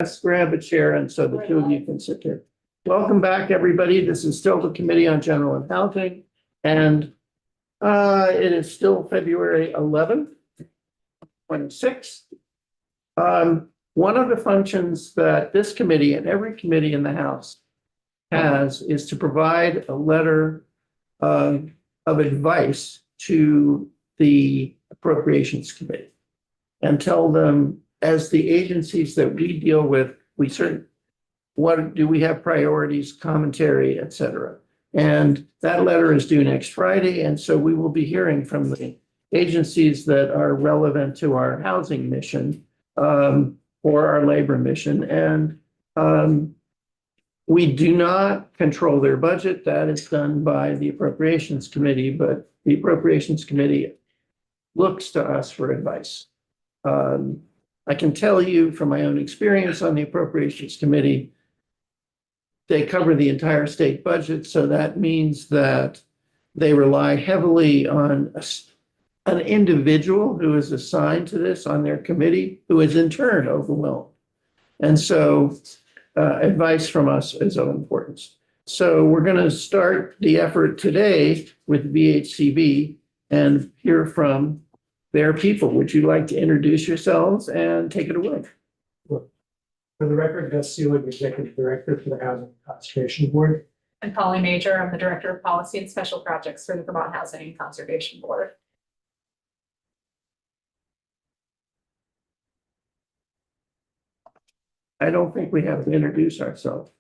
Let's grab a chair and so the two of you can sit there. Welcome back, everybody. This is still the Committee on General and Housing. And it is still February 11th, 26th. One of the functions that this committee and every committee in the House has is to provide a letter of advice to the Appropriations Committee and tell them, as the agencies that we deal with, what do we have priorities, commentary, et cetera. And that letter is due next Friday. And so we will be hearing from the agencies that are relevant to our housing mission or our labor mission. And we do not control their budget. That is done by the Appropriations Committee, but the Appropriations Committee looks to us for advice. I can tell you from my own experience on the Appropriations Committee, they cover the entire state budget. So that means that they rely heavily on an individual who is assigned to this on their committee, who is in turn overwhelmed. And so advice from us is of importance. So we're going to start the effort today with VHCB and hear from their people. Would you like to introduce yourselves and take it away? For the record, Gus Seelig, Executive Director for the Housing Conservation Board. And Polly Major, I'm the Director of Policy and Special Projects for the Vermont Housing and Conservation Board. I don't think we have to introduce ourselves.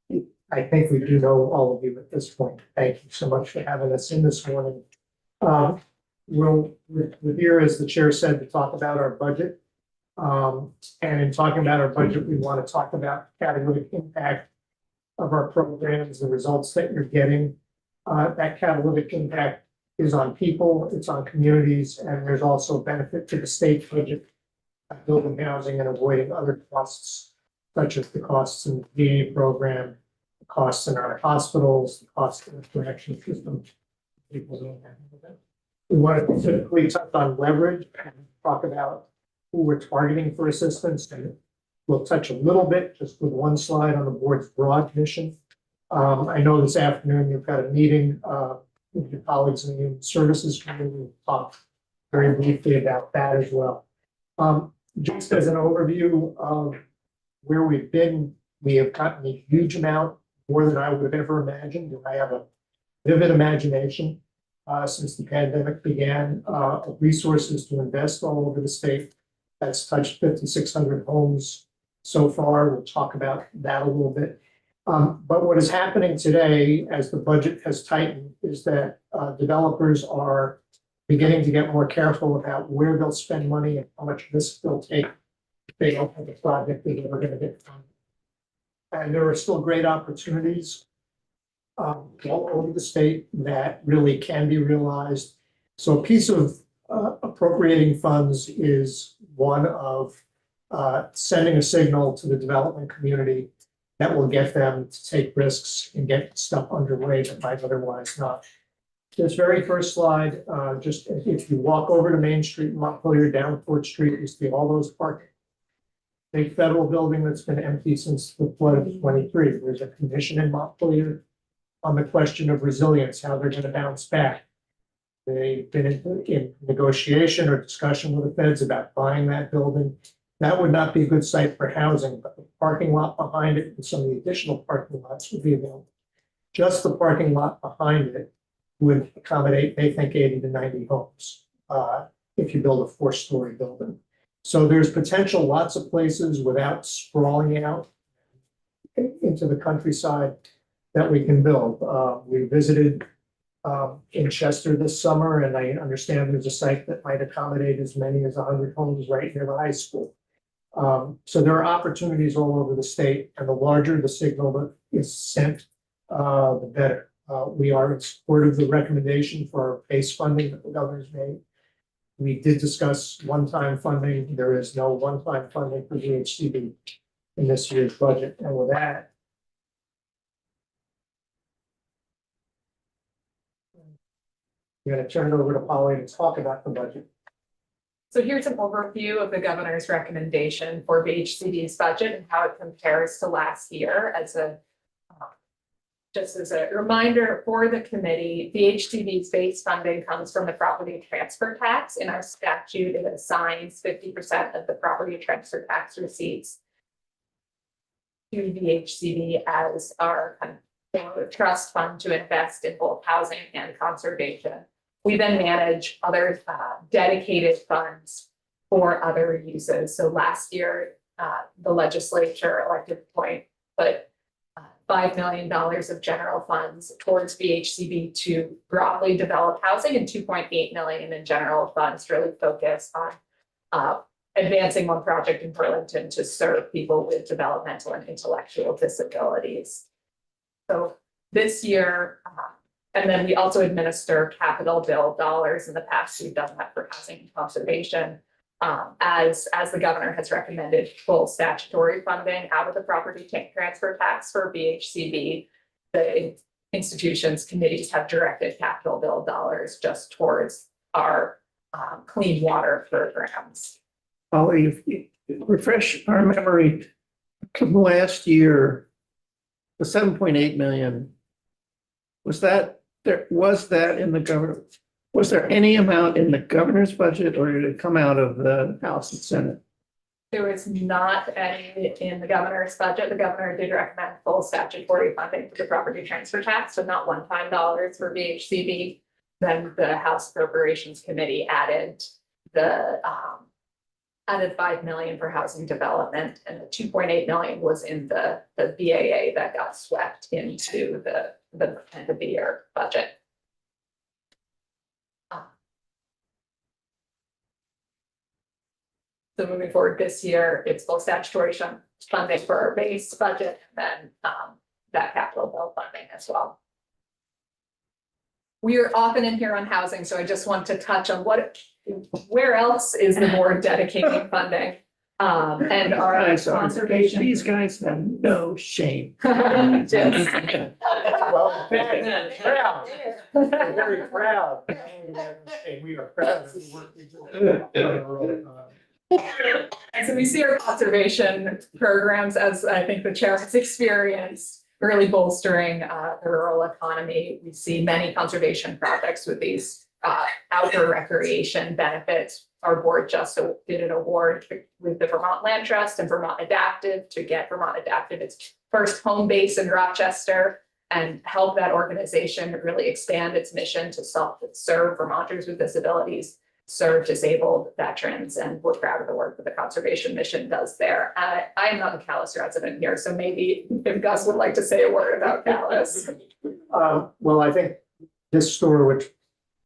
I think we do know all of you at this point. Thank you so much for having us in this morning. We're here, as the chair said, to talk about our budget. And in talking about our budget, we want to talk about catalytic impact of our programs, the results that you're getting. That catalytic impact is on people, it's on communities, and there's also benefit to the state budget by building housing and avoiding other costs, such as the costs in the VA program, the costs in our hospitals, the costs in the correction system. People don't have that. We want to specifically touch on leverage and talk about who we're targeting for assistance, and we'll touch a little bit just with one slide on the board's broad mission. I know this afternoon you've got a meeting with your colleagues in the Human Services Committee. We'll talk very briefly about that as well. Just as an overview of where we've been, we have gotten a huge amount, more than I would have ever imagined, and I have a vivid imagination since the pandemic began, of resources to invest all over the state. That's touched 5,600 homes so far. We'll talk about that a little bit. But what is happening today, as the budget has tightened, is that developers are beginning to get more careful about where they'll spend money and how much risk they'll take if they don't have a project they're ever going to get done. And there are still great opportunities all over the state that really can be realized. So a piece of appropriating funds is one of sending a signal to the development community that will get them to take risks and get stuff underway that might otherwise not. This very first slide, just if you walk over to Main Street in Montpelier, down Fort Street, you see all those parking. Big federal building that's been empty since the flood of 23. There's a commission in Montpelier on the question of resilience, how they're going to bounce back. They've been in negotiation or discussion with the feds about buying that building. That would not be a good site for housing, but the parking lot behind it and some of the additional parking lots would be available. Just the parking lot behind it would accommodate, they think, 80 to 90 homes if you build a 4-story building. So there's potential lots of places without sprawling out into the countryside that we can build. We visited in Chester this summer, and I understand there's a site that might accommodate as many as 100 homes right near the high school. So there are opportunities all over the state, and the larger the signal that is sent, the better. We are in support of the recommendation for base funding that the governor's made. We did discuss one-time funding. There is no one-time funding for VHCB in this year's budget. And with that, I'm going to turn it over to Polly to talk about the budget. So here's an overview of the governor's recommendation for VHCD's budget and how it compares to last year just as a reminder for the committee, VHCD's base funding comes from the property transfer tax. In our statute, it assigns 50% of the property transfer tax receipts to VHCD as our kind of trust fund to invest in both housing and conservation. We then manage other dedicated funds for other uses. So last year, the legislature elected to put $5 million of general funds towards VHCB to broadly develop housing and $2.8 million in general funds to really focus on advancing one project in Burlington to serve people with developmental and intellectual disabilities. So this year, and then we also administer capital bill dollars. In the past, we've done that for housing and conservation. As the governor has recommended full statutory funding out of the property transfer tax for VHCB, the institutions committees have directed capital bill dollars just towards our clean water programs. Holly, if you refresh our memory, last year, the 7.8 million, was that in the government? Was there any amount in the governor's budget, or did it come out of the House and Senate? There was not any in the governor's budget. The governor did recommend full statutory funding for the property transfer tax, so not one-time dollars for VHCB. Then the House Appropriations Committee added added 5 million for housing development, and the 2.8 million was in the BAA that got swept into the end of the year budget. So moving forward this year, it's full statutory funding for our base budget, and then that capital bill funding as well. We are often in here on housing, so I just want to touch on where else is the board dedicating funding? And our conservation. These guys have no shame. Well, proud. Very proud. And we are proud of the work we do. And so we see our conservation programs, as I think the chair has experienced, really bolstering the rural economy. We see many conservation projects with these outdoor recreation benefits. Our board just did an award with the Vermont Land Trust and Vermont Adaptive to get Vermont Adaptive its first home base in Rochester and help that organization really expand its mission to serve Vermonters with disabilities, serve disabled veterans, and we're proud of the work that the conservation mission does there. I am not a Calais resident here, so maybe if Gus would like to say a word about Calais. Well, I think this store, which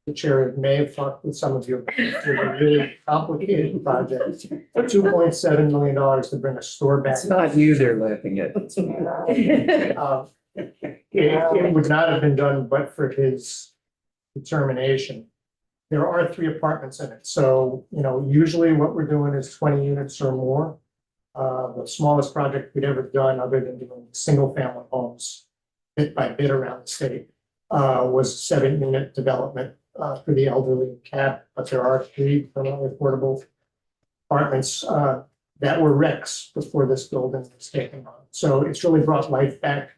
the chair may have talked with some of you, is a really complicated project. $2.7 million to bring a store back. It's not you they're laughing at. It would not have been done but for his determination. There are 3 apartments in it. So, usually what we're doing is 20 units or more. The smallest project we'd ever done, other than doing single family homes bit by bit around the state, was 7-unit development for the elderly cap. But there are 3 affordable apartments that were wrecks before this building was taken on. So it's really brought life back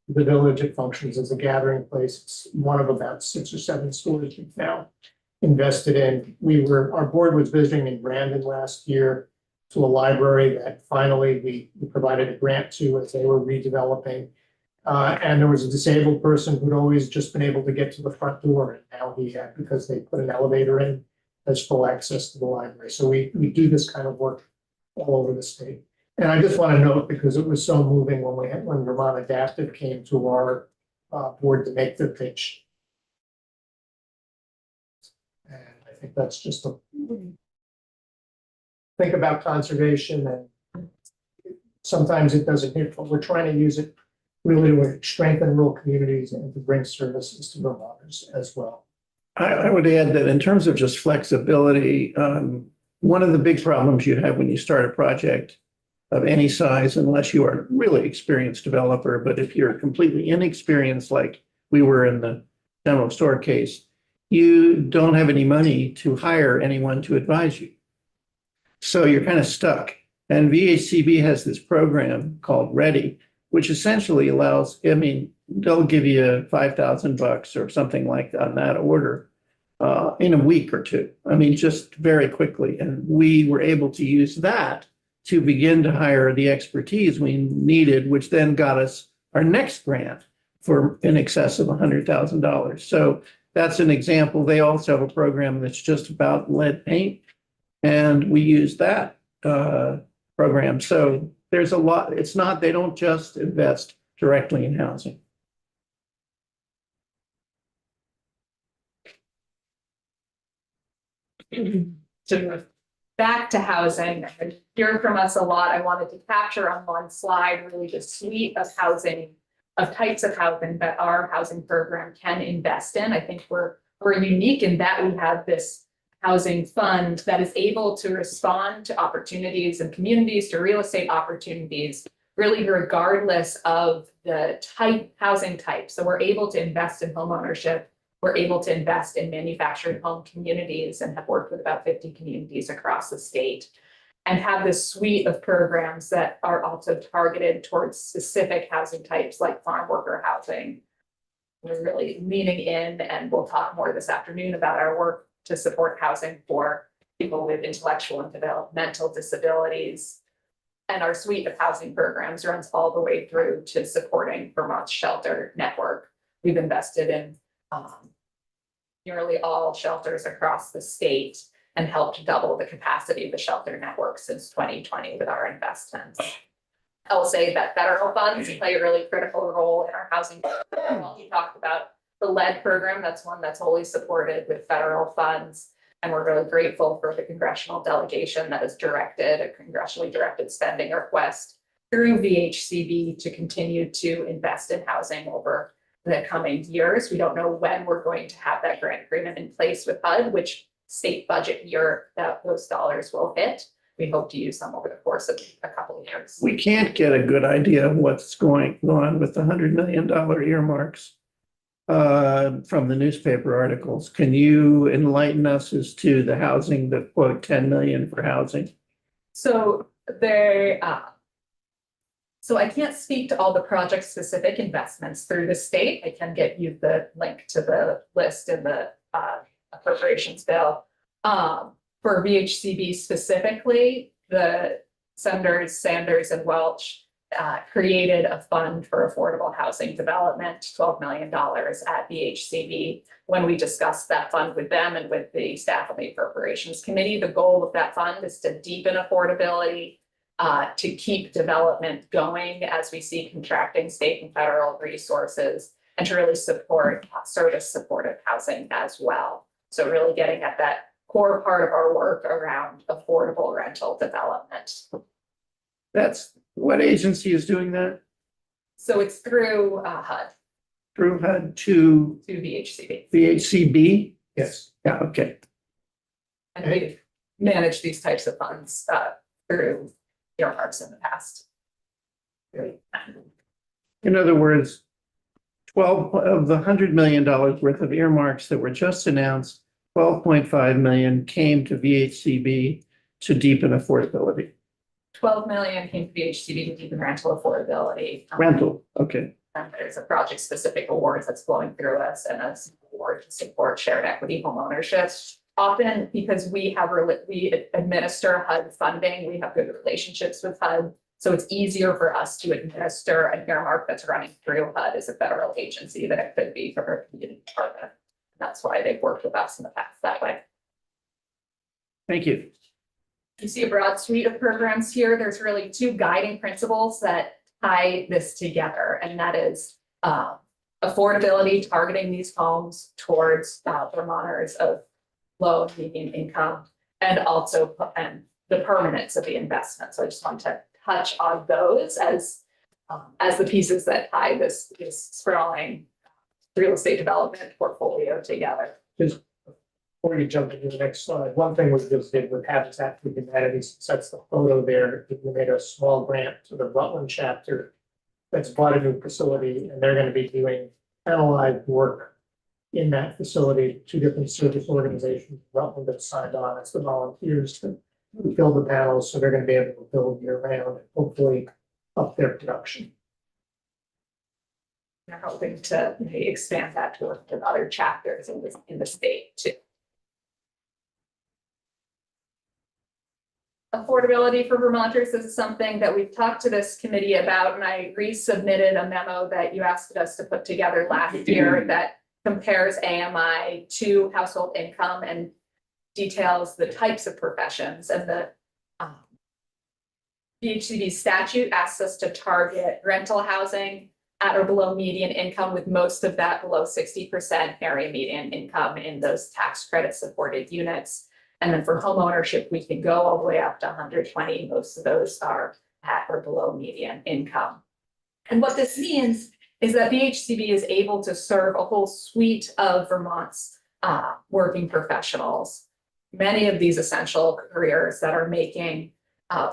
to the village. It functions as a gathering place. It's one of about 6 or 7 stores we've now invested in. Our board was visiting in Brandon last year to a library that finally we provided a grant to as they were redeveloping. And there was a disabled person who'd always just been able to get to the front door, and now he had, because they put an elevator in, has full access to the library. So we do this kind of work all over the state. And I just want to note, because it was so moving when Vermont Adaptive came to our board to make their pitch. And I think that's just think about conservation, and sometimes it doesn't hit, but we're trying to use it really to strengthen rural communities and to bring services to Vermonters as well. I would add that in terms of just flexibility, one of the big problems you have when you start a project of any size, unless you are a really experienced developer, but if you're completely inexperienced, like we were in the general store case, you don't have any money to hire anyone to advise you. So you're kind of stuck. And VHCB has this program called Ready, which essentially allows, I mean, they'll give you $5,000 or something like that on that order in a week or two. I mean, just very quickly. And we were able to use that to begin to hire the expertise we needed, which then got us our next grant for in excess of $100,000. So that's an example. They also have a program that's just about lead paint, and we use that program. So there's a lot. It's not, they don't just invest directly in housing. To move back to housing, I hear from us a lot. I wanted to capture on one slide really the suite of housing, of types of housing that our housing program can invest in. I think we're unique in that we have this housing fund that is able to respond to opportunities and communities, to real estate opportunities, really regardless of the housing type. So we're able to invest in home ownership. We're able to invest in manufactured home communities and have worked with about 50 communities across the state and have this suite of programs that are also targeted towards specific housing types like farm worker housing. We're really leaning in, and we'll talk more this afternoon about our work to support housing for people with intellectual and developmental disabilities. And our suite of housing programs runs all the way through to supporting Vermont's shelter network. We've invested in nearly all shelters across the state and helped double the capacity of the shelter network since 2020 with our investments. I will say that federal funds play a really critical role in our housing. You talked about the lead program. That's one that's wholly supported with federal funds. And we're really grateful for the congressional delegation that has directed a congressionally directed spending request through VHCB to continue to invest in housing over the coming years. We don't know when we're going to have that grant agreement in place with HUD, which state budget year that those dollars will hit. We hope to use them over the course of a couple of years. We can't get a good idea of what's going on with the $100 million earmarks from the newspaper articles. Can you enlighten us as to the housing, the quote 10 million for housing? So so I can't speak to all the project specific investments through the state. I can get you the link to the list in the appropriations bill. For VHCB specifically, the Senators Sanders and Welch created a fund for affordable housing development, $12 million at VHCB. When we discussed that fund with them and with the staff on the appropriations committee, the goal of that fund is to deepen affordability, to keep development going as we see contracting state and federal resources, and to really support service supportive housing as well. So really getting at that core part of our work around affordable rental development. That's what agency is doing that? So it's through HUD Through HUD to to VHCB. VHCB? Yes. Yeah, okay. And we've managed these types of funds through earmarks in the past. In other words, 12 of the $100 million worth of earmarks that were just announced, 12.5 million came to VHCB to deepen affordability. 12 million came to VHCB to deepen rental affordability. Rental, okay. And there's a project specific awards that's flowing through us and a award to support shared equity home ownership. Often because we administer HUD funding, we have good relationships with HUD. So it's easier for us to administer an earmark that's running through HUD as a federal agency than it could be for a community department. That's why they've worked with us in the past that way. Thank you. You see a broad suite of programs here. There's really two guiding principles that tie this together, and that is affordability, targeting these homes towards Vermonters of low and medium income, and also the permanence of the investment. So I just want to touch on those as the pieces that tie this sprawling real estate development portfolio together. Just before you jump into the next slide, one thing we just did with Habitat for Humanity, that's the photo there. We made a small grant to the Rutland chapter that's bought a new facility, and they're going to be doing analyzed work in that facility. Two different service organizations, Rutland, that signed on as the volunteers to refill the panels, so they're gonna be able to build year round, and hopefully up their production. They're hoping to maybe expand that to other chapters in the state too. Affordability for Vermonters is something that we've talked to this committee about, and I resubmitted a memo that you asked us to put together last year that compares AMI to household income and details the types of professions. And the VHCD statute asks us to target rental housing at or below median income, with most of that below 60% area median income in those tax credit supported units. And then for home ownership, we can go all the way up to 120. Most of those are at or below median income. And what this means is that VHCB is able to serve a whole suite of Vermont's working professionals. Many of these essential careers that are making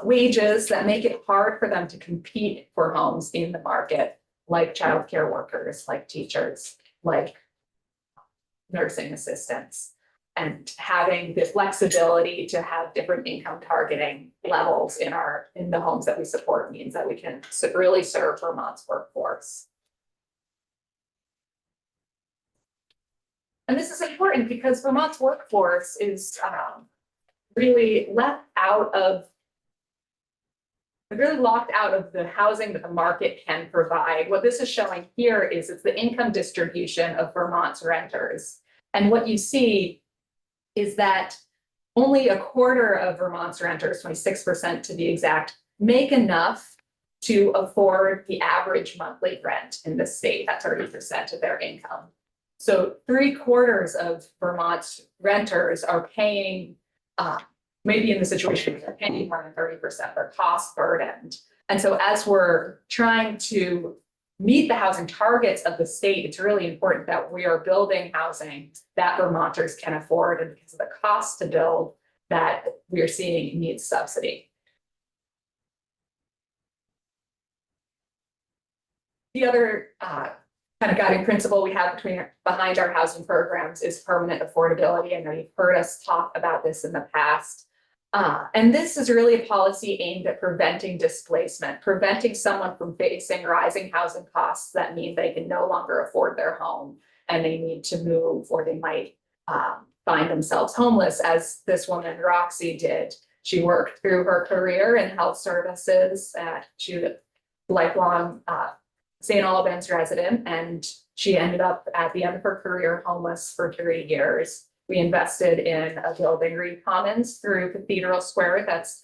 wages that make it hard for them to compete for homes in the market, like childcare workers, like teachers, like nursing assistants. And having the flexibility to have different income targeting levels in the homes that we support means that we can really serve Vermont's workforce. And this is important because Vermont's workforce is really locked out of the housing that the market can provide. What this is showing here is it's the income distribution of Vermont's renters. And what you see is that only a quarter of Vermont's renters, 26% to be exact, make enough to afford the average monthly rent in the state at 30% of their income. So 3/4 of Vermont's renters are paying, maybe in the situation, they're paying more than 30%, they're cost burdened. And so as we're trying to meet the housing targets of the state, it's really important that we are building housing that Vermonters can afford, and because of the cost to build that we are seeing needs subsidy. The other kind of guiding principle we have behind our housing programs is permanent affordability. I know you've heard us talk about this in the past. And this is really a policy aimed at preventing displacement, preventing someone from facing rising housing costs that mean they can no longer afford their home and they need to move, or they might find themselves homeless, as this woman, Roxy, did. She worked through her career in health services. She was a lifelong St. Albans resident, and she ended up at the end of her career homeless for 3 years. We invested in a building, Reed Commons, through Cathedral Square, that's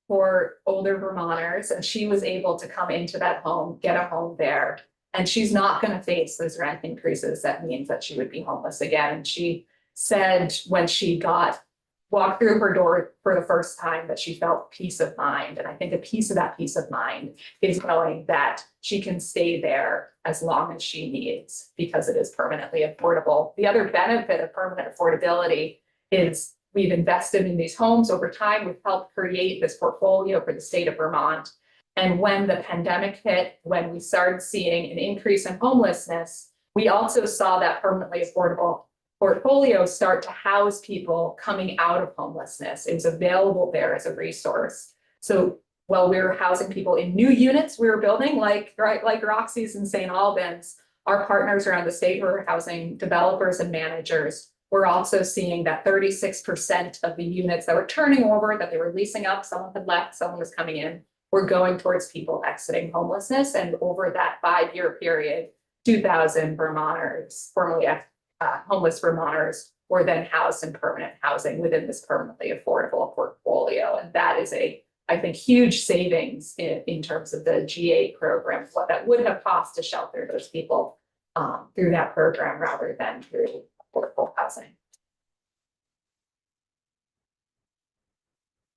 for older Vermonters, and she was able to come into that home, get a home there, and she's not going to face those rent increases that means that she would be homeless again. And she said when she walked through her door for the first time that she felt peace of mind. And I think a piece of that peace of mind is knowing that she can stay there as long as she needs, because it is permanently affordable. The other benefit of permanent affordability is we've invested in these homes over time. We've helped create this portfolio for the state of Vermont. And when the pandemic hit, when we started seeing an increase in homelessness, we also saw that permanently affordable portfolio start to house people coming out of homelessness. It was available there as a resource. So while we were housing people in new units we were building, like Roxy's in St. Albans, our partners around the state were housing developers and managers. We're also seeing that 36% of the units that were turning over, that they were leasing up, someone had left, someone was coming in, were going towards people exiting homelessness. And over that 5-year period, 2,000 Vermonters, formerly homeless Vermonters, were then housed in permanent housing within this permanently affordable portfolio. And that is I think, huge savings in terms of the GA program, what that would have cost to shelter those people through that program rather than through affordable housing.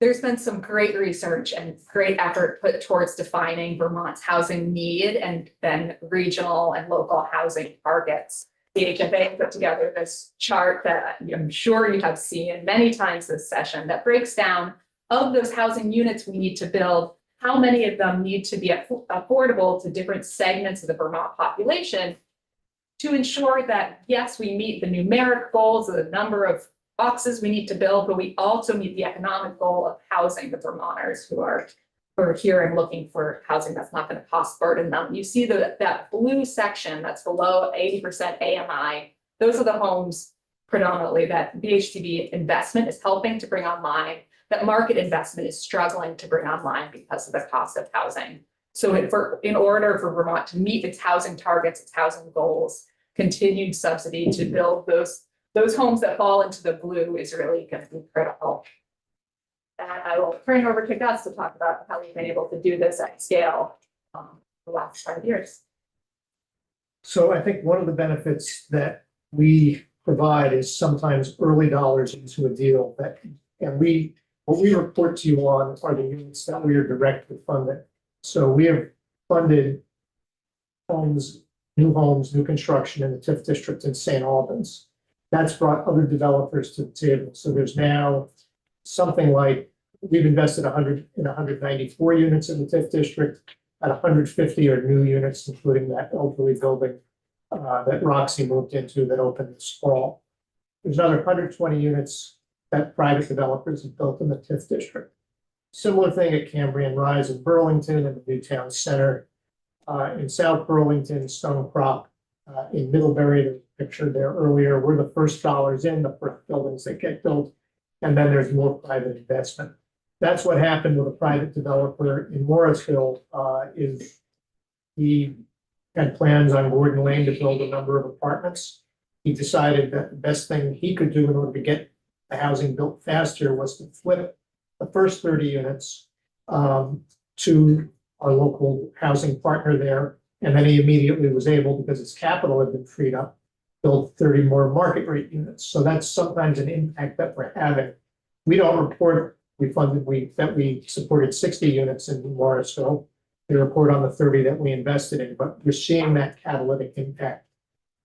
There's been some great research and great effort put towards defining Vermont's housing need and then regional and local housing targets. The HFA put together this chart that I'm sure you have seen many times this session that breaks down, of those housing units we need to build, how many of them need to be affordable to different segments of the Vermont population to ensure that, yes, we meet the numeric goals of the number of boxes we need to build, but we also meet the economic goal of housing the Vermonters who are here and looking for housing that's not going to cost burden them. You see that blue section that's below 80% AMI. Those are the homes predominantly that BHTB investment is helping to bring online, that market investment is struggling to bring online because of the cost of housing. So in order for Vermont to meet its housing targets, its housing goals, continued subsidy to build those homes that fall into the blue is really going to be critical. And I will turn over to Gus to talk about how we've been able to do this at scale the last 5 years. So I think one of the benefits that we provide is sometimes early dollars into a deal what we report to you on are the units that we are directly funding. So we have funded new construction in the TIF district in St. Albans. That's brought other developers to the table. So there's now something like, we've invested 194 units in the TIF district, at 150 are new units, including that elderly building that Roxy moved into that opened this fall. There's another 120 units that private developers have built in the TIF district. Similar thing at Cambrian Rise in Burlington and the Newtown Center. In South Burlington, Stone Crop, in Middlebury, the picture there earlier, we're the first dollars in, the first buildings that get built, and then there's more private investment. That's what happened with a private developer in Morrisville, is he had plans on Gordon Lane to build a number of apartments. He decided that the best thing he could do in order to get the housing built faster was to flip the first 30 units to our local housing partner there. And then he immediately was able, because his capital had been freed up, build 30 more market rate units. So that's sometimes an impact that we're having. We don't report, that we supported 60 units in Morrisville. We report on the 30 that we invested in, but we're seeing that catalytic impact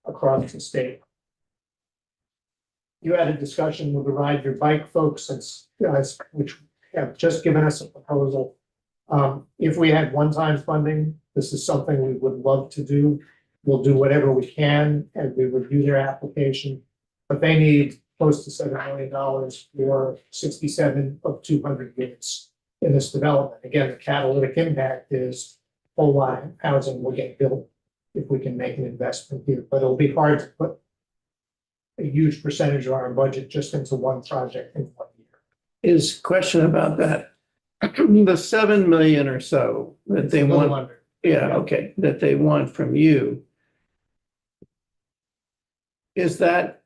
across the state. You had a discussion with the Ride Your Bike folks, which have just given us a proposal. If we had one-time funding, this is something we would love to do. We'll do whatever we can as we review their application, but they need close to $7 million for 67 of 200 units in this development. Again, the catalytic impact is a whole lot of housing will get built if we can make an investment here, but it'll be hard to put a huge percentage of our budget just into one project in 1 year. Is question about that. The 7 million or so that they It's a little want, under. yeah, okay, that they want from you. Is that?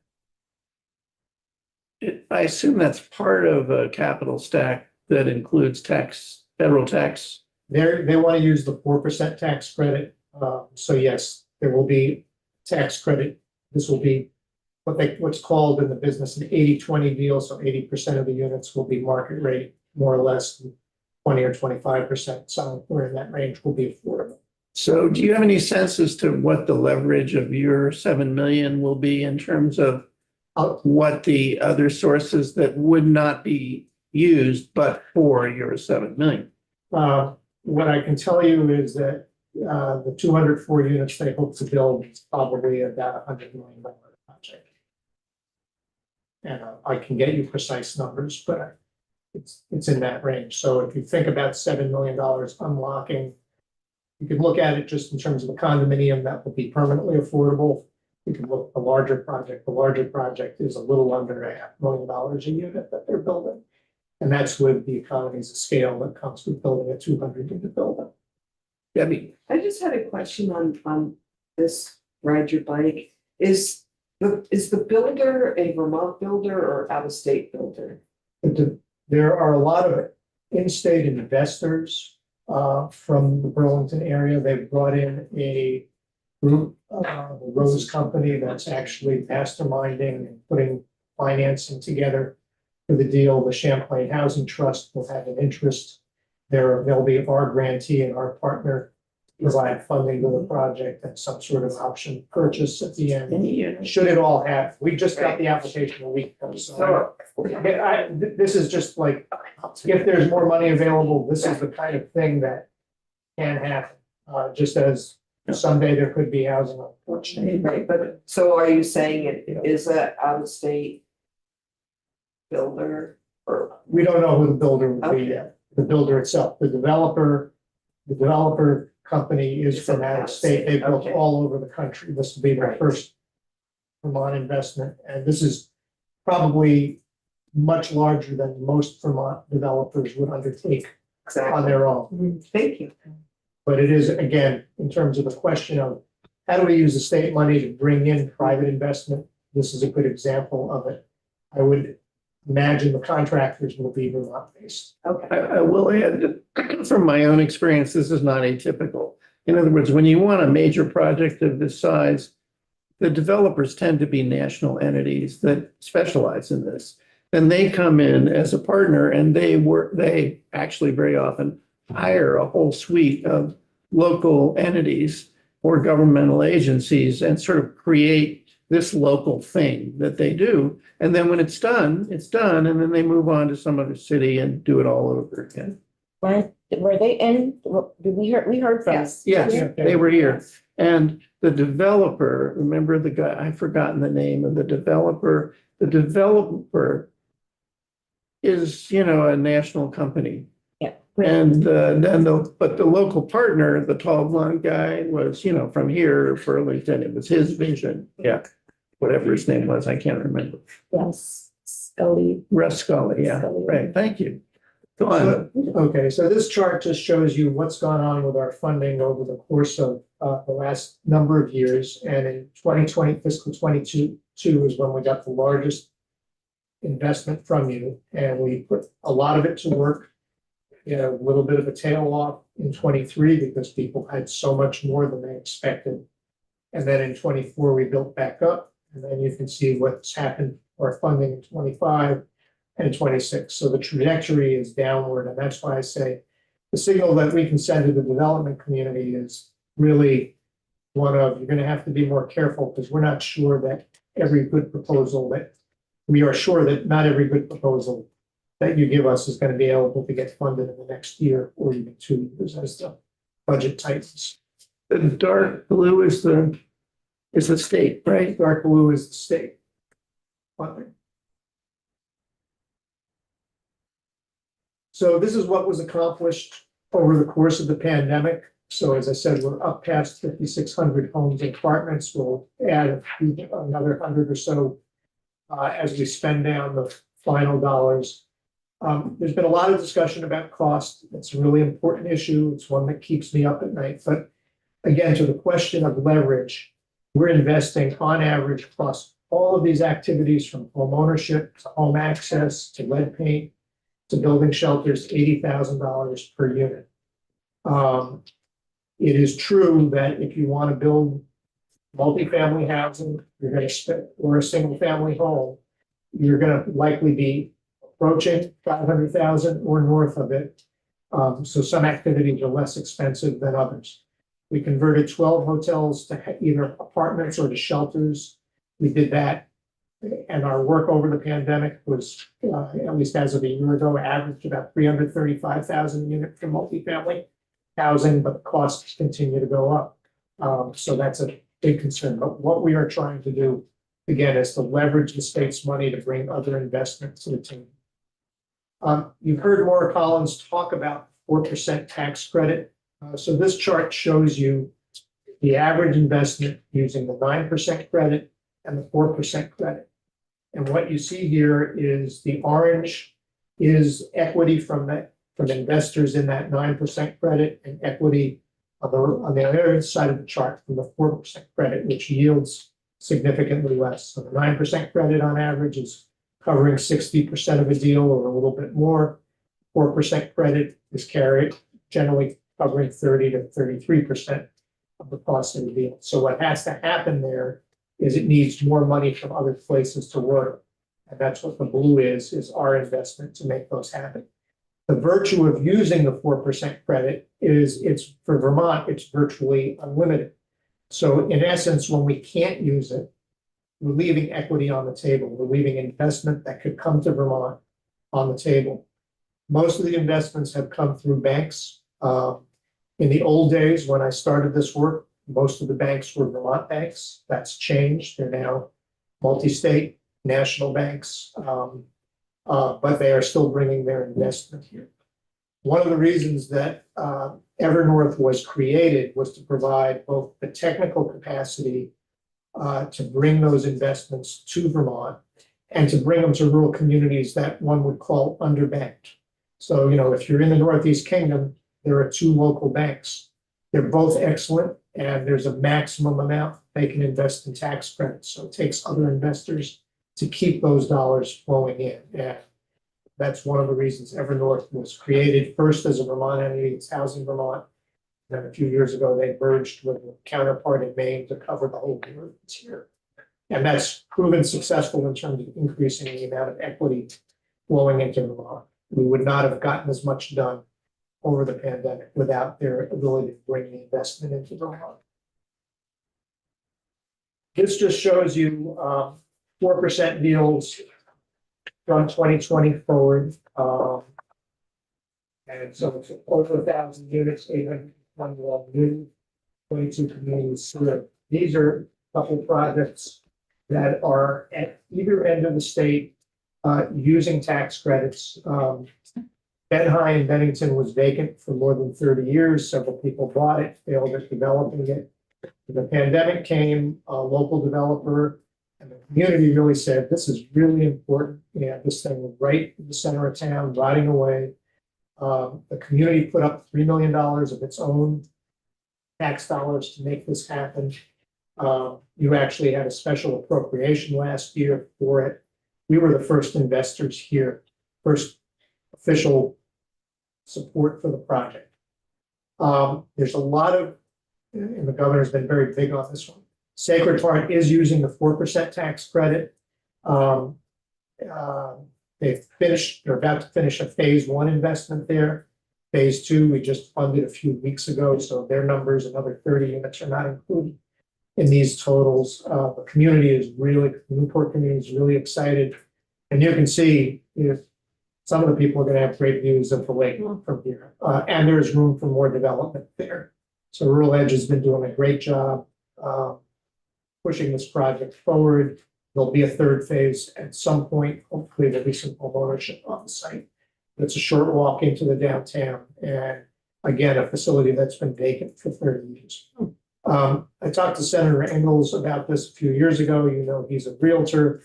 I assume that's part of a capital stack that includes federal tax. They want to use the 4% tax credit. So yes, there will be tax credit. This will be what's called in the business an 80-20 deal. So 80% of the units will be market rate, more or less 20 or 25%. Somewhere in that range will be affordable. So do you have any sense as to what the leverage of your 7 million will be in terms of what the other sources that would not be used but for your 7 million? What I can tell you is that the 204 units they hope to build is probably about $100 million project. And I can get you precise numbers, but it's in that range. So if you think about $7 million unlocking, you can look at it just in terms of a condominium that will be permanently affordable. You can look at the larger project. The larger project is a little under $500,000 a unit that they're building. And that's with the economies of scale that comes with building a 200 unit building. Debbie, I just had a question on this Ride Your Bike. Is the builder a Vermont builder or out-of-state builder? There are a lot of in-state investors from the Burlington area. They've brought in a group, the Rose Company, that's actually masterminding and putting financing together for the deal. The Champlain Housing Trust will have an interest. They'll be our grantee and our partner, provide funding to the project and some sort of option purchase at the end. Should it all happen? We just got the application a week ago, so this is just like, if there's more money available, this is the kind of thing that can happen. Just as someday there could be housing, unfortunately. Right, but so are you saying it is a out-of-state builder or? We don't know who the builder would be Okay. yet, the builder itself, the developer company is It's from out out of of state, they've built okay. all over the country, this will be their Right. first Vermont investment, and this is probably much larger than most Vermont developers would undertake on Exactly. their own. Thank you. But it is, again, in terms of the question of how do we use the state money to bring in private investment? This is a good example of it. I would imagine the contractors will be Vermont-based. Okay. I will add, that from my own experience, this is not atypical. In other words, when you want a major project of this size, the developers tend to be national entities that specialize in this. And they come in as a partner and they actually very often hire a whole suite of local entities or governmental agencies and sort of create this local thing that they do. And then when it's done, and then they move on to some other city and do it all over again. Were they in, did we heard from? Yes. Yes, they were here. And the developer, remember the guy, I've forgotten the name of the developer. The developer is, a national company. Yeah. And but the local partner, the tall blonde guy was, from here, Burlington, it was his vision. Yeah. Whatever his name was, I can't remember. Yes, Scully. Russ Scully, yeah, Scully. right, thank you. Go on. Okay, so this chart just shows you what's gone on with our funding over the course of the last number of years. And in 2020, fiscal 22 is when we got the largest investment from you, and we put a lot of it to work. A little bit of a tail off in 23 because people had so much more than they expected. And then in 24, we built back up, and then you can see what's happened to our funding in 25 and 26. So the trajectory is downward, and that's why I say the signal that we can send to the development community is really one of, you're gonna have to be more careful because we're not sure that we are sure that not every good proposal that you give us is gonna be able to get funded in the next year or even 2 years as the budget tightens. The dark blue is the state, right? Dark blue is the state funding. So this is what was accomplished over the course of the pandemic. So as I said, we're up past 5,600 homes and apartments. We'll add another 100 or so as we spend down the final dollars. There's been a lot of discussion about cost. It's a really important issue. It's one that keeps me up at night. But again, to the question of leverage, we're investing on average across all of these activities from home ownership to home access to lead paint to building shelters, $80,000 per unit. It is true that if you want to build multifamily housing, you're going to spend, or a single family home, you're going to likely be approaching 500,000 or north of it. So some activities are less expensive than others. We converted 12 hotels to either apartments or to shelters. We did that. And our work over the pandemic was, at least as of a year ago, averaged about 335,000 units for multifamily housing, but the costs continue to go up. So that's a big concern. But what we are trying to do, again, is to leverage the state's money to bring other investments to the team. You've heard Maura Collins talk about 4% tax credit. So this chart shows you the average investment using the 9% credit and the 4% credit. And what you see here is the orange is equity from investors in that 9% credit, and equity on the other side of the chart from the 4% credit, which yields significantly less. So the 9% credit on average is covering 60% of a deal or a little bit more. 4% credit is generally covering 30 to 33% of the cost of the deal. So what has to happen there is it needs more money from other places to work. And that's what the blue is our investment to make those happen. The virtue of using the 4% credit is for Vermont, it's virtually unlimited. So in essence, when we can't use it, we're leaving equity on the table. We're leaving investment that could come to Vermont on the table. Most of the investments have come through banks. In the old days, when I started this work, most of the banks were Vermont banks. That's changed. They're now multi-state national banks. but they are still bringing their investment here. One of the reasons that Evernorth was created was to provide both the technical capacity to bring those investments to Vermont and to bring them to rural communities that one would call underbanked. So, if you're in the Northeast Kingdom, there are two local banks. They're both excellent, and there's a maximum amount they can invest in tax credits. So it takes other investors to keep those dollars flowing in. And that's one of the reasons Evernorth was created, first as a Vermont entity, it's Housing Vermont. Then a few years ago, they merged with a counterpart in Maine to cover the whole Northeast here. And that's proven successful in terms of increasing the amount of equity flowing into Vermont. We would not have gotten as much done over the pandemic without their ability to bring the investment into Vermont. This just shows you 4% deals from 2020 forward. And so it's over 1,000 units, 821 new, 22 communities served. These are a couple projects that are at either end of the state using tax credits. Ben High in Bennington was vacant for more than 30 years. Several people bought it, failed at developing it. The pandemic came, a local developer and the community really said, this is really important. Yeah, this thing right in the center of town, rotting away. The community put up $3 million of its own tax dollars to make this happen. You actually had a special appropriation last year for it. We were the first investors here, first official support for the project. There's a lot of, and the governor's been very big on this one. Sacred Heart is using the 4% tax credit. They're about to finish a phase 1 investment there. Phase 2, we just funded a few weeks ago, so their numbers, another 30 units are not included in these totals. The community is really, the Newport community is really excited. And you can see if some of the people are going to have great views of the lake from here. And there's room for more development there. So Rural Edge has been doing a great job pushing this project forward. There'll be a third phase at some point. Hopefully there'll be some home ownership on the site. It's a short walk into the downtown. And again, a facility that's been vacant for 30 years. I talked to Senator Engels about this a few years ago. He's a realtor.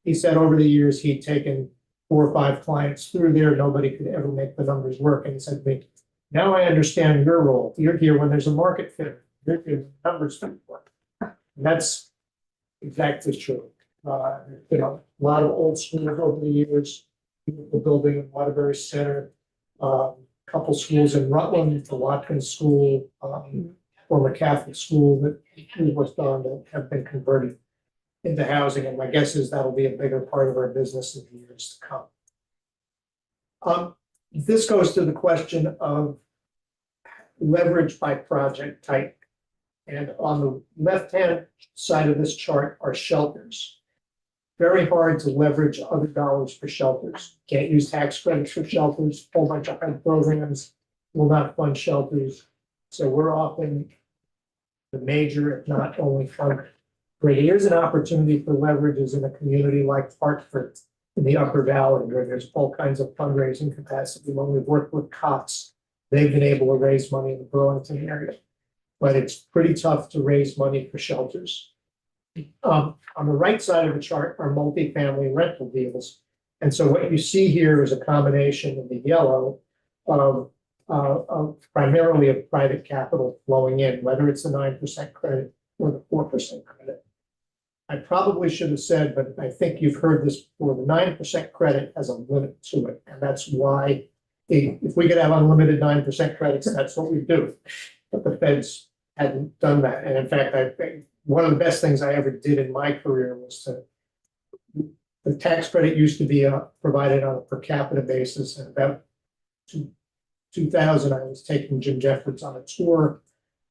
He said over the years he'd taken 4 or 5 clients through there. Nobody could ever make the numbers work. And he said to me, now I understand your role. You're here when there's a market fit. You're here when the numbers don't work. And that's exactly true. There's been a lot of old schools over the years. Beautiful building in Waterbury Center. Couple schools in Rutland, the Watkins School, former Catholic school that we worked on that have been converted into housing. And my guess is that'll be a bigger part of our business in the years to come. This goes to the question of leverage by project type. And on the left-hand side of this chart are shelters. Very hard to leverage other dollars for shelters. Can't use tax credits for shelters. Whole bunch of HUD programs will not fund shelters. So we're often the major, if not only funder. Where here's an opportunity for leverage is in a community like Hartford in the Upper Valley, where there's all kinds of fundraising capacity. When we've worked with COTS, they've been able to raise money in the Burlington area. But it's pretty tough to raise money for shelters. On the right side of the chart are multifamily rental deals. And so what you see here is a combination of the yellow of primarily of private capital flowing in, whether it's the 9% credit or the 4% credit. I probably should have said, but I think you've heard this before, the 9% credit has a limit to it. And that's why if we could have unlimited 9% credits, that's what we do. But the feds hadn't done that. And in fact, I think one of the best things I ever did in my career was the tax credit used to be provided on a per capita basis. And about 2000, I was taking Jim Jeffords on a tour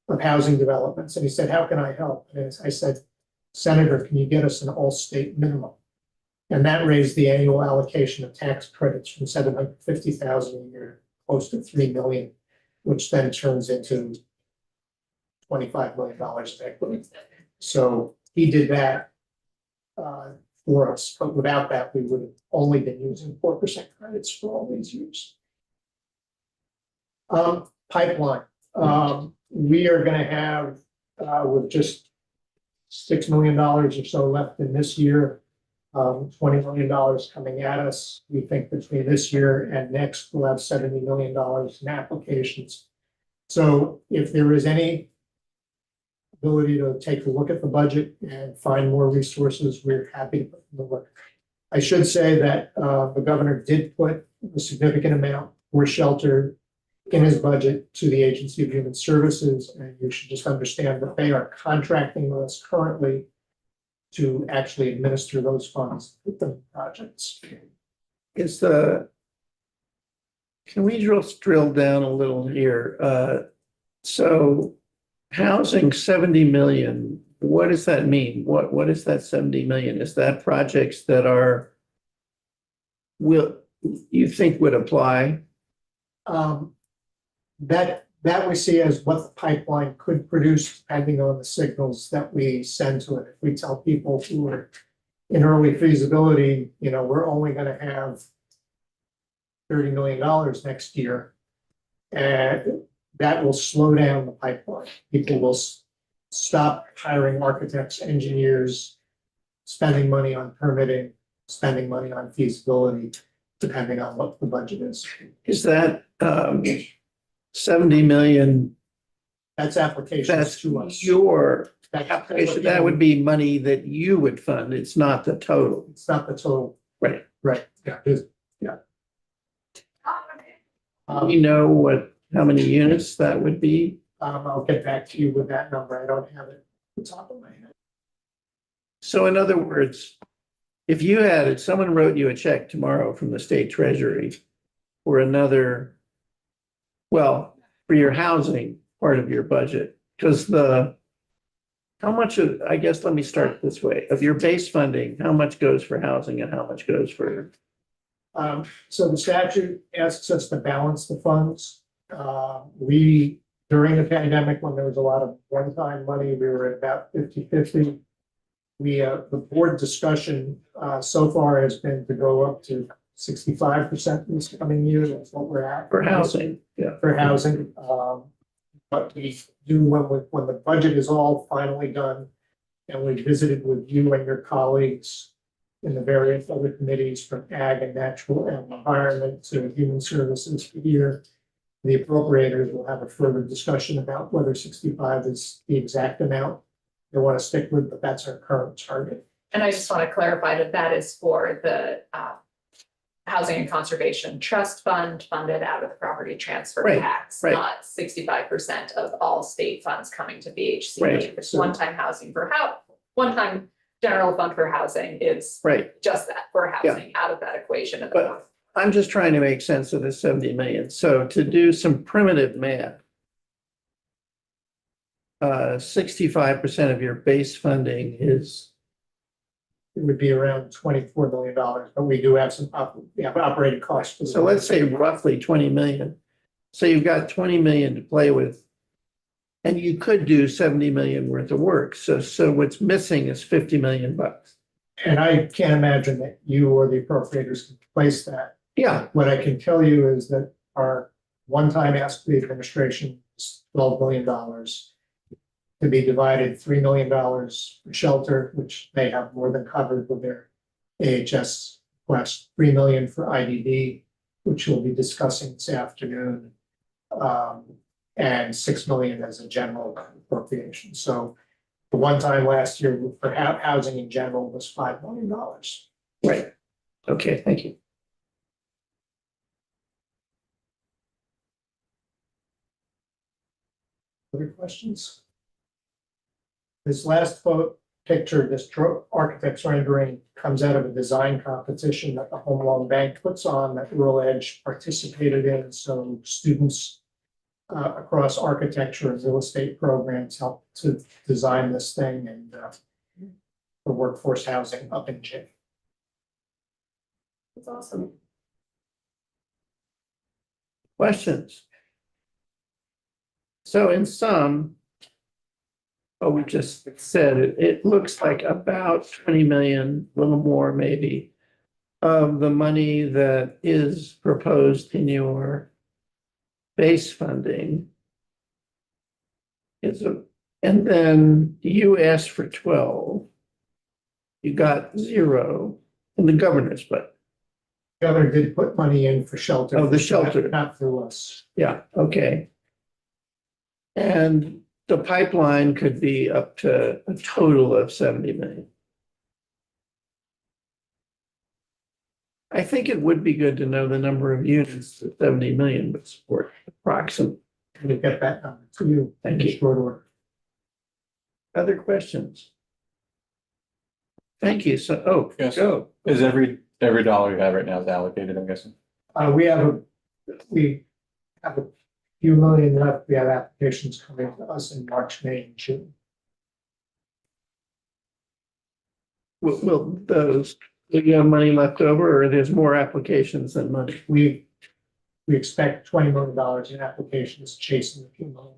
of housing developments. And he said, how can I help? And I said, Senator, can you get us an all-state minimum? And that raised the annual allocation of tax credits from $750,000 a year close to $3 million, which then turns into $25 million of equity. So he did that. for us, but without that, we would have only been using 4% credits for all these years. Pipeline, we are gonna have, with just $6 million or so left in this year, $20 million coming at us. We think between this year and next, we'll have $70 million in applications. So if there is any ability to take a look at the budget and find more resources, we're happy to put them to work. I should say that the governor did put a significant amount for shelter in his budget to the Agency of Human Services, and you should just understand that they are contracting with us currently to actually administer those funds with the projects. Is the, can we drill down a little here? So housing 70 million, what does that mean? What is that 70 million? Is that projects that are, will, you think would apply? That we see as what the pipeline could produce depending on the signals that we send to it. If we tell people who are in early feasibility, you know, we're only gonna have $30 million next year. And that will slow down the pipeline. People will stop hiring architects, engineers, spending money on permitting, spending money on feasibility, depending on what the budget is. Is that 70 million? That's applications That's to us. your That's application. That would be money that you would fund. It's not the total. It's not the total. Right. Right, yeah, it is. You know what, how many units that would be? I'll get back to you with that number. I don't have it at the top of my head. So in other words, if you had it, someone wrote you a check tomorrow from the state treasury for another, well, for your housing part of your budget, because how much of, I guess, let me start this way, of your base funding, how much goes for housing and how much goes for? So the statute asks us to balance the funds. We, during the pandemic, when there was a lot of one-time money, we were at about 50-50. We, the board discussion, so far has been to go up to 65% this coming year. That's what we're at. For housing, yeah. For housing, but we do, when the budget is all finally done, and we visited with you and your colleagues in the various other committees from ag and natural and environment to human services here, the appropriators will have a further discussion about whether 65 is the exact amount they want to stick with, but that's our current target. And I just want to clarify that that is for the Housing and Conservation Trust Fund funded out of the property transfer Right, tax, right. not 65% of all state funds coming to VHC. Right. It's one-time housing for one-time general fund for housing is Right. just that, for housing out of that equation. But I'm just trying to make sense of the 70 million. So to do some primitive math, 65% of your base funding is, It would be around $24 million, but we do have some operating costs. so let's say roughly 20 million. So you've got 20 million to play with. And you could do 70 million worth of work. So what's missing is 50 million bucks. And I can't imagine that you or the appropriators can place that. Yeah, What I can tell you is that our one-time ask to the administration is $12 million to be divided $3 million for shelter, which they have more than covered with their AHS request, $3 million for IDD, which we'll be discussing this afternoon, and $6 million as a general appropriation. So the one time last year for housing in general was $5 million. right. Okay, thank you. Other questions? This last picture, this architect's rendering comes out of a design competition that the Home Loan Bank puts on that Rural Edge participated in. So students across architecture and real estate programs help to design this thing and for workforce housing up in Jay. That's awesome. Questions? So in sum, Oh, we just said it, it looks like about 20 million, a little more maybe, of the money that is proposed in your base funding is and then you asked for 12. You got 0 in the governor's, but Governor did put money in for shelter. Oh, the shelter. Not through us. yeah, okay. And the pipeline could be up to a total of 70 million. I think it would be good to know the number of units that 70 million would support approximately. We'll get that number to you Thank in you. short order. Other questions? Thank you. So, oh, Yes. go. Is every dollar you have right now is allocated, I'm guessing? We have a few million left. We have applications coming to us in March, May, and June. Will those, do you have money left over or there's more applications than money? We expect $20 million in applications chasing a few $1 million.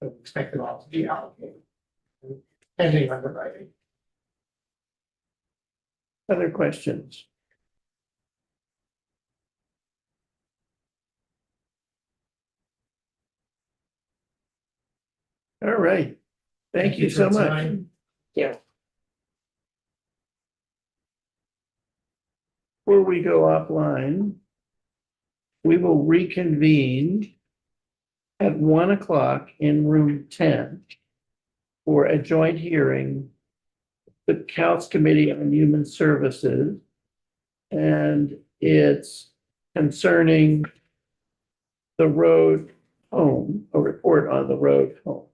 So we expect it all to be allocated. Pending underwriting. Other questions? All right. Thank you so for much. tonight. Before we go offline, we will reconvene at 1 o'clock in room 10 for a joint hearing, the Council Committee on Human Services. And it's concerning the road home, a report on the road home.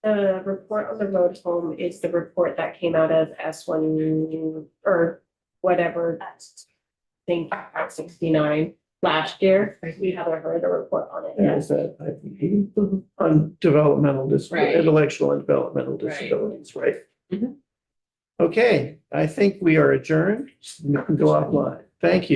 The report on the road home is the report that came out of S1 or whatever. Thing 69 last year. We haven't heard a report on it And yet. is that, I think, on developmental Right. intellectual and developmental Right. disabilities, right? Mhm. Okay, I think we are adjourned. We can go offline. Thank you.